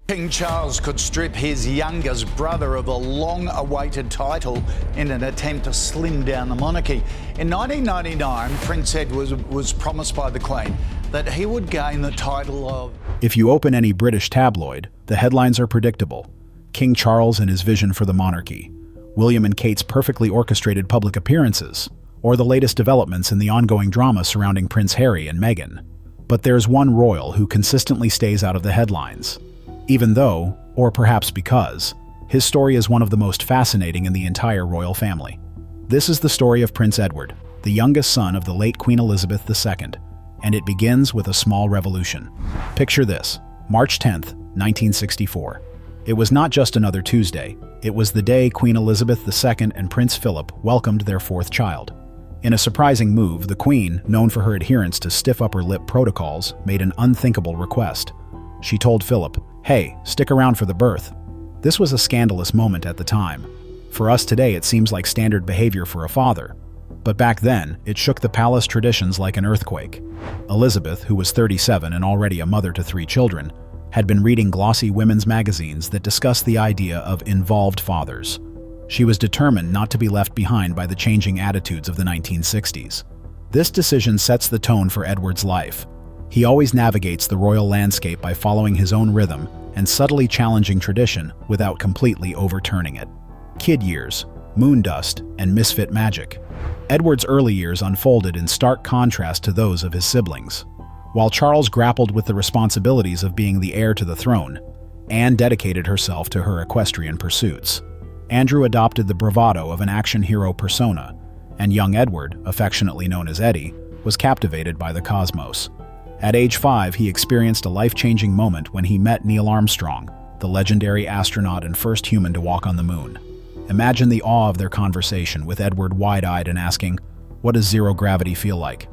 King Charles could strip his youngest brother of a long-awaited title in an attempt to slim down the monarchy. In 1999, Prince Edward was promised by the Queen that he would gain the title of... If you open any British tabloid, the headlines are predictable. King Charles and his vision for the monarchy, William and Kate's perfectly orchestrated public appearances, or the latest developments in the ongoing drama surrounding Prince Harry and Meghan. But there's one royal who consistently stays out of the headlines. Even though, or perhaps because, his story is one of the most fascinating in the entire royal family. This is the story of Prince Edward, the youngest son of the late Queen Elizabeth II, and it begins with a small revolution. Picture this, March 10th, 1964. It was not just another Tuesday, it was the day Queen Elizabeth II and Prince Philip welcomed their fourth child. In a surprising move, the Queen, known for her adherence to stiff upper lip protocols, made an unthinkable request. She told Philip, "Hey, stick around for the birth." This was a scandalous moment at the time. For us today, it seems like standard behavior for a father. But back then, it shook the palace traditions like an earthquake. Elizabeth, who was 37 and already a mother to 3 children, had been reading glossy women's magazines that discussed the idea of involved fathers. She was determined not to be left behind by the changing attitudes of the 1960s. This decision sets the tone for Edward's life. He always navigates the royal landscape by following his own rhythm and subtly challenging tradition without completely overturning it. Kid years, moon dust, and misfit magic. Edward's early years unfolded in stark contrast to those of his siblings. While Charles grappled with the responsibilities of being the heir to the throne, Anne dedicated herself to her equestrian pursuits. Andrew adopted the bravado of an action hero persona, and young Edward, affectionately known as Eddie, was captivated by the cosmos. At age 5, he experienced a life-changing moment when he met Neil Armstrong, the legendary astronaut and first human to walk on the moon. Imagine the awe of their conversation, with Edward wide-eyed and asking, "What does zero gravity feel like?"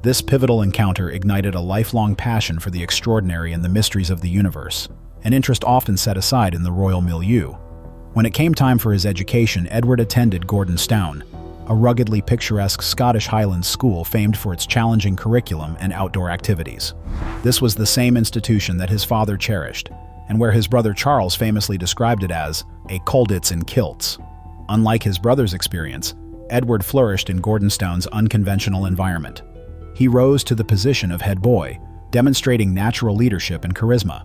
This pivotal encounter ignited a lifelong passion for the extraordinary and the mysteries of the universe, an interest often set aside in the royal milieu. When it came time for his education, Edward attended Gordonstoun, a ruggedly picturesque Scottish Highlands school famed for its challenging curriculum and outdoor activities. This was the same institution that his father cherished, and where his brother Charles famously described it as a Colditz in kilts. Unlike his brother's experience, Edward flourished in Gordonstoun's unconventional environment. He rose to the position of head boy, demonstrating natural leadership and charisma.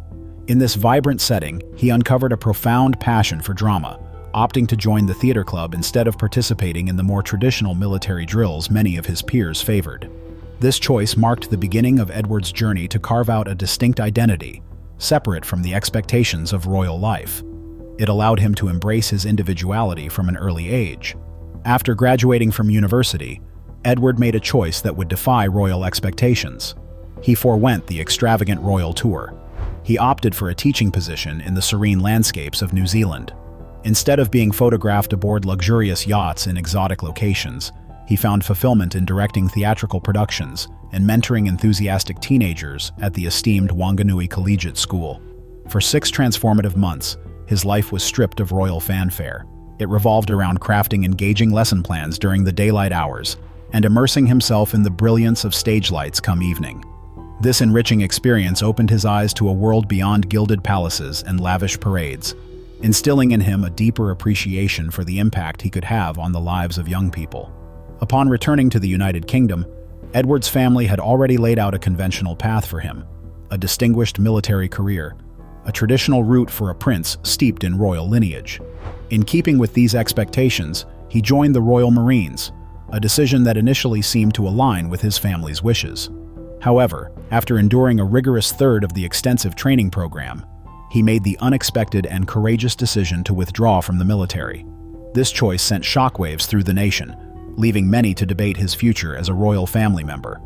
In this vibrant setting, he uncovered a profound passion for drama, opting to join the theater club instead of participating in the more traditional military drills many of his peers favored. This choice marked the beginning of Edward's journey to carve out a distinct identity, separate from the expectations of royal life. It allowed him to embrace his individuality from an early age. After graduating from university, Edward made a choice that would defy royal expectations. He forewent the extravagant royal tour. He opted for a teaching position in the serene landscapes of New Zealand. Instead of being photographed aboard luxurious yachts in exotic locations, he found fulfillment in directing theatrical productions and mentoring enthusiastic teenagers at the esteemed Wanganui Collegiate School. For 6 transformative months, his life was stripped of royal fanfare. It revolved around crafting engaging lesson plans during the daylight hours and immersing himself in the brilliance of stage lights come evening. This enriching experience opened his eyes to a world beyond gilded palaces and lavish parades, instilling in him a deeper appreciation for the impact he could have on the lives of young people. Upon returning to the United Kingdom, Edward's family had already laid out a conventional path for him, a distinguished military career, a traditional route for a prince steeped in royal lineage. In keeping with these expectations, he joined the Royal Marines, a decision that initially seemed to align with his family's wishes. However, after enduring a rigorous third of the extensive training program, he made the unexpected and courageous decision to withdraw from the military. This choice sent shockwaves through the nation, leaving many to debate his future as a royal family member.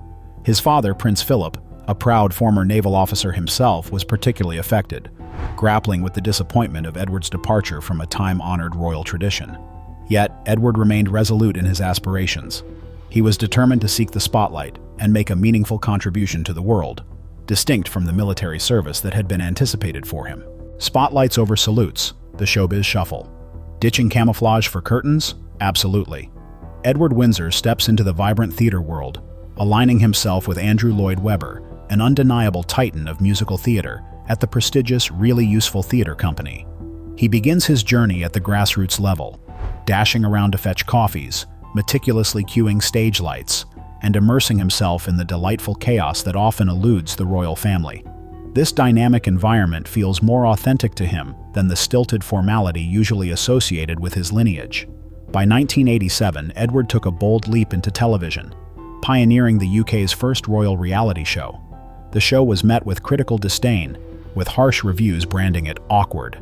His father, Prince Philip, a proud former naval officer himself, was particularly affected, grappling with the disappointment of Edward's departure from a time-honored royal tradition. Yet, Edward remained resolute in his aspirations. He was determined to seek the spotlight and make a meaningful contribution to the world, distinct from the military service that had been anticipated for him. Spotlights over salutes, the showbiz shuffle. Ditching camouflage for curtains? Absolutely. Edward Windsor steps into the vibrant theater world, aligning himself with Andrew Lloyd Webber, an undeniable titan of musical theater, at the prestigious Really Useful Theatre Company. He begins his journey at the grassroots level, dashing around to fetch coffees, meticulously cueing stage lights, and immersing himself in the delightful chaos that often eludes the royal family. This dynamic environment feels more authentic to him than the stilted formality usually associated with his lineage. By 1987, Edward took a bold leap into television, pioneering the UK's first royal reality show. The show was met with critical disdain, with harsh reviews branding it awkward.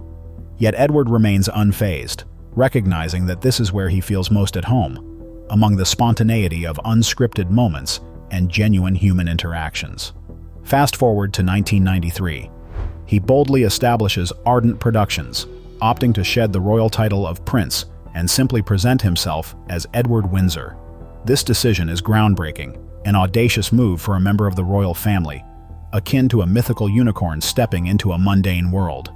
Yet Edward remains unfazed, recognizing that this is where he feels most at home, among the spontaneity of unscripted moments and genuine human interactions. Fast forward to 1993. He boldly establishes Ardent Productions, opting to shed the royal title of Prince and simply present himself as Edward Windsor. This decision is groundbreaking, an audacious move for a member of the royal family, akin to a mythical unicorn stepping into a mundane world.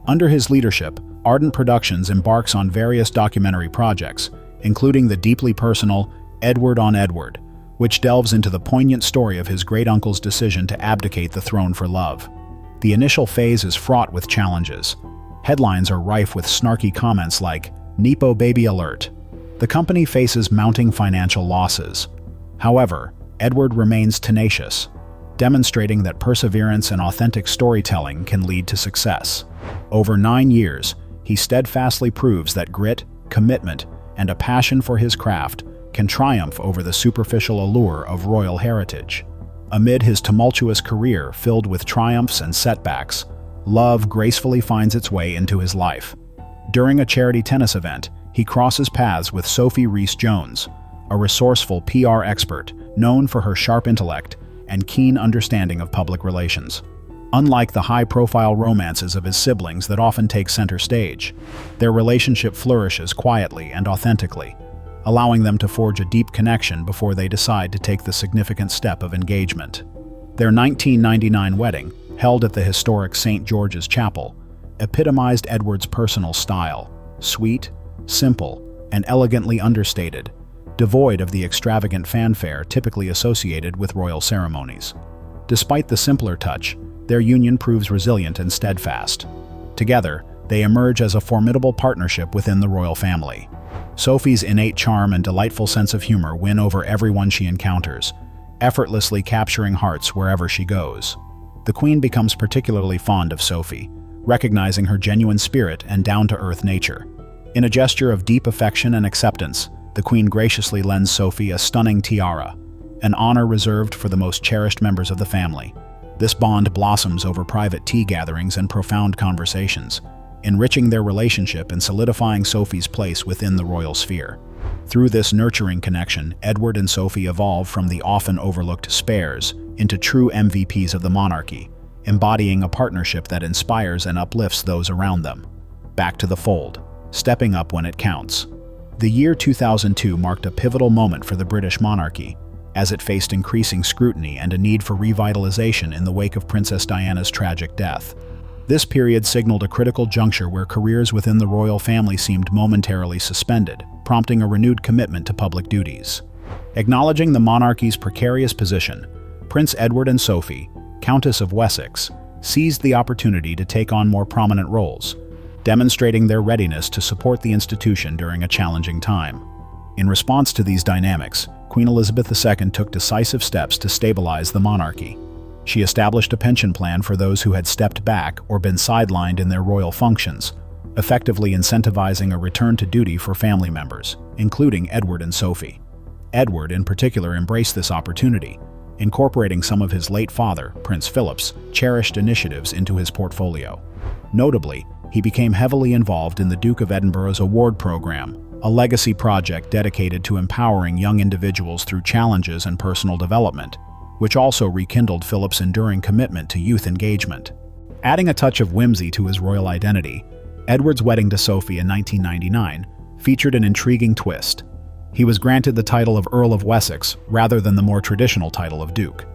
Under his leadership, Ardent Productions embarks on various documentary projects, including the deeply personal Edward on Edward, which delves into the poignant story of his great-uncle's decision to abdicate the throne for love. The initial phase is fraught with challenges. Headlines are rife with snarky comments like, "Nepo baby alert." The company faces mounting financial losses. However, Edward remains tenacious, demonstrating that perseverance and authentic storytelling can lead to success. Over 9 years, he steadfastly proves that grit, commitment, and a passion for his craft can triumph over the superficial allure of royal heritage. Amid his tumultuous career filled with triumphs and setbacks, love gracefully finds its way into his life. During a charity tennis event, he crosses paths with Sophie Rhys-Jones, a resourceful PR expert known for her sharp intellect and keen understanding of public relations. Unlike the high-profile romances of his siblings that often take center stage, their relationship flourishes quietly and authentically, allowing them to forge a deep connection before they decide to take the significant step of engagement. Their 1999 wedding, held at the historic St. George's Chapel, epitomized Edward's personal style: sweet, simple, and elegantly understated, devoid of the extravagant fanfare typically associated with royal ceremonies. Despite the simpler touch, their union proves resilient and steadfast. Together, they emerge as a formidable partnership within the royal family. Sophie's innate charm and delightful sense of humor win over everyone she encounters, effortlessly capturing hearts wherever she goes. The Queen becomes particularly fond of Sophie, recognizing her genuine spirit and down-to-earth nature. In a gesture of deep affection and acceptance, the Queen graciously lends Sophie a stunning tiara, an honor reserved for the most cherished members of the family. This bond blossoms over private tea gatherings and profound conversations, enriching their relationship and solidifying Sophie's place within the royal sphere. Through this nurturing connection, Edward and Sophie evolve from the often overlooked spares into true MVPs of the monarchy, embodying a partnership that inspires and uplifts those around them. Back to the fold, stepping up when it counts. The year 2002 marked a pivotal moment for the British monarchy, as it faced increasing scrutiny and a need for revitalization in the wake of Princess Diana's tragic death. This period signaled a critical juncture where careers within the royal family seemed momentarily suspended, prompting a renewed commitment to public duties. Acknowledging the monarchy's precarious position, Prince Edward and Sophie, Countess of Wessex, seized the opportunity to take on more prominent roles, demonstrating their readiness to support the institution during a challenging time. In response to these dynamics, Queen Elizabeth II took decisive steps to stabilize the monarchy. She established a pension plan for those who had stepped back or been sidelined in their royal functions, effectively incentivizing a return to duty for family members, including Edward and Sophie. Edward, in particular, embraced this opportunity, incorporating some of his late father, Prince Philip's, cherished initiatives into his portfolio. Notably, he became heavily involved in the Duke of Edinburgh's award program, a legacy project dedicated to empowering young individuals through challenges and personal development, which also rekindled Philip's enduring commitment to youth engagement. Adding a touch of whimsy to his royal identity, Edward's wedding to Sophie in 1999 featured an intriguing twist. He was granted the title of Earl of Wessex rather than the more traditional title of Duke.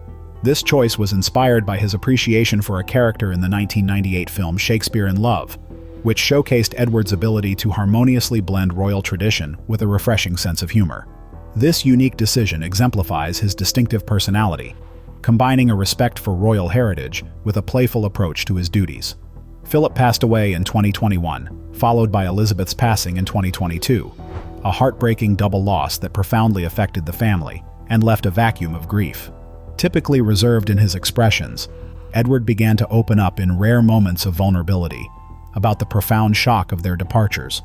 This choice was inspired by his appreciation for a character in the 1998 film Shakespeare in Love, which showcased Edward's ability to harmoniously blend royal tradition with a refreshing sense of humor. This unique decision exemplifies his distinctive personality, combining a respect for royal heritage with a playful approach to his duties. Philip passed away in 2021, followed by Elizabeth's passing in 2022, a heartbreaking double loss that profoundly affected the family and left a vacuum of grief. Typically reserved in his expressions, Edward began to open up in rare moments of vulnerability about the profound shock of their departures,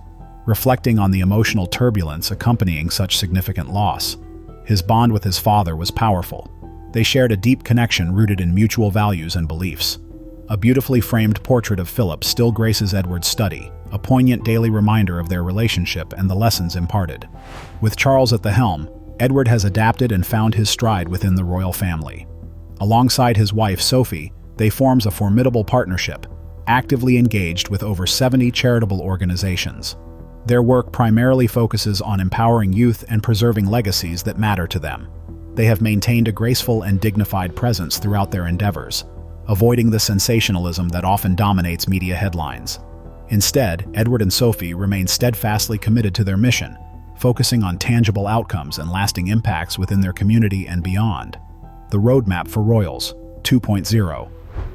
reflecting on the emotional turbulence accompanying such significant loss. His bond with his father was powerful. They shared a deep connection rooted in mutual values and beliefs. A beautifully framed portrait of Philip still graces Edward's study, a poignant daily reminder of their relationship and the lessons imparted. With Charles at the helm, Edward has adapted and found his stride within the royal family. Alongside his wife Sophie, they forms a formidable partnership, actively engaged with over 70 charitable organizations. Their work primarily focuses on empowering youth and preserving legacies that matter to them. They have maintained a graceful and dignified presence throughout their endeavors, avoiding the sensationalism that often dominates media headlines. Instead, Edward and Sophie remain steadfastly committed to their mission, focusing on tangible outcomes and lasting impacts within their community and beyond. The Roadmap for Royals 2.0.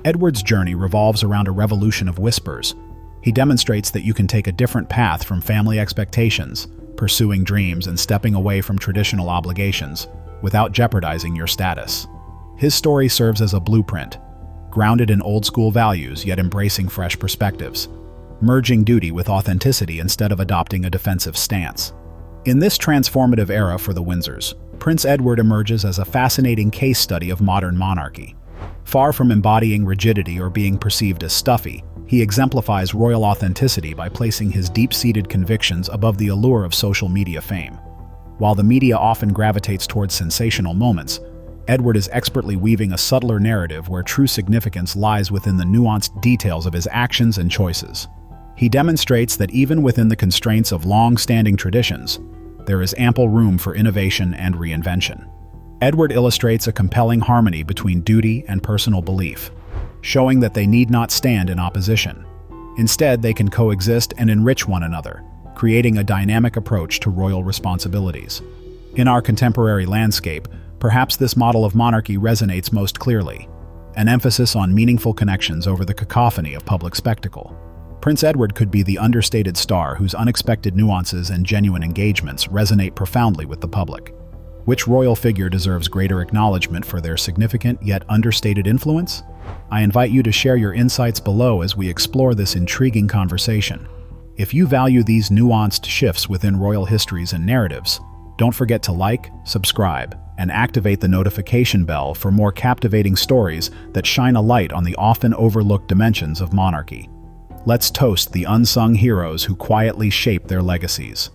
Edward's journey revolves around a revolution of whispers. He demonstrates that you can take a different path from family expectations, pursuing dreams and stepping away from traditional obligations, without jeopardizing your status. His story serves as a blueprint, grounded in old-school values yet embracing fresh perspectives, merging duty with authenticity instead of adopting a defensive stance. In this transformative era for the Windsors, Prince Edward emerges as a fascinating case study of modern monarchy. Far from embodying rigidity or being perceived as stuffy, he exemplifies royal authenticity by placing his deep-seated convictions above the allure of social media fame. While the media often gravitates towards sensational moments, Edward is expertly weaving a subtler narrative where true significance lies within the nuanced details of his actions and choices. He demonstrates that even within the constraints of long-standing traditions, there is ample room for innovation and reinvention. Edward illustrates a compelling harmony between duty and personal belief, showing that they need not stand in opposition. Instead, they can coexist and enrich one another, creating a dynamic approach to royal responsibilities. In our contemporary landscape, perhaps this model of monarchy resonates most clearly, an emphasis on meaningful connections over the cacophony of public spectacle. Prince Edward could be the understated star whose unexpected nuances and genuine engagements resonate profoundly with the public. Which royal figure deserves greater acknowledgement for their significant yet understated influence? I invite you to share your insights below as we explore this intriguing conversation. If you value these nuanced shifts within royal histories and narratives, don't forget to like, subscribe, and activate the notification bell for more captivating stories that shine a light on the often overlooked dimensions of monarchy. Let's toast the unsung heroes who quietly shape their legacies.